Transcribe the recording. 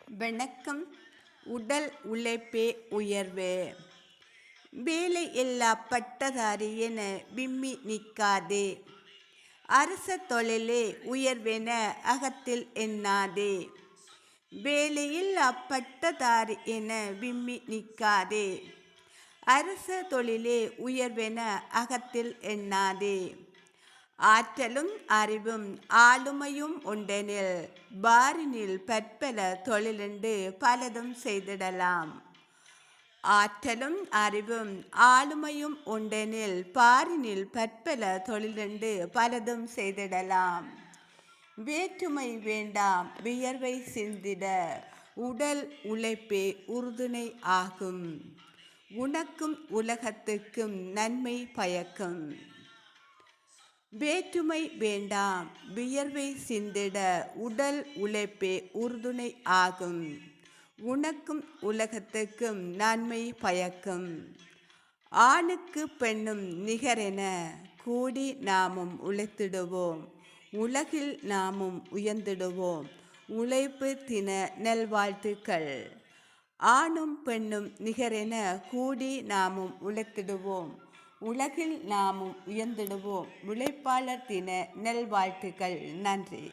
வணக்கம். உடல் உழைப்பே உயர்வு. வேலை இல்லா பட்டதாரி என விம்மி நிற்காதே. அரச தொழிலே உயர்வென அகத்தில் எண்ணாதே. வேலையில்லா பட்டதாரி என விம்மி நிற்காதே. அரச தொழிலே உயர்வென அகத்தில் எண்ணாதே. ஆற்றலும் அறிவும் ஆளுமையும் உண்டெனில் பாரினில் பற்பல தொழிலுண்டு பலதும் செய்திடலாம். ஆற்றலும் அறிவும் ஆளுமையும் உண்டெனில் பாரினில் பற்பல தொழிலுண்டு பலதும் செய்திடலாம். வேற்றுமை வேண்டாம் வியர்வை சிந்திட உடல் உழைப்பே உறுதுணை ஆகும். உனக்கும் உலகத்துக்கும் நன்மை பயக்கும். வேற்றுமை வேண்டாம் வியர்வை சிந்திட உடல் உழைப்பே உறுதுணை ஆகும். உனக்கும் உலகத்துக்கும் நன்மை பயக்கும். ஆணுக்கு பெண்ணும் நிகரென கூடி நாமும் உழைத்திடுவோம். உலகில் நாமும் உயர்ந்திடுவோம். உழைப்பு தின நல்வாழ்த்துக்கள். ஆணும் பெண்ணும் நிகரென கூடி நாமும் உழைத்திடுவோம். உலகில் நாமும் உயர்ந்திடுவோம். உழைப்பாளர் தின நல்வாழ்த்துக்கள். நன்றி.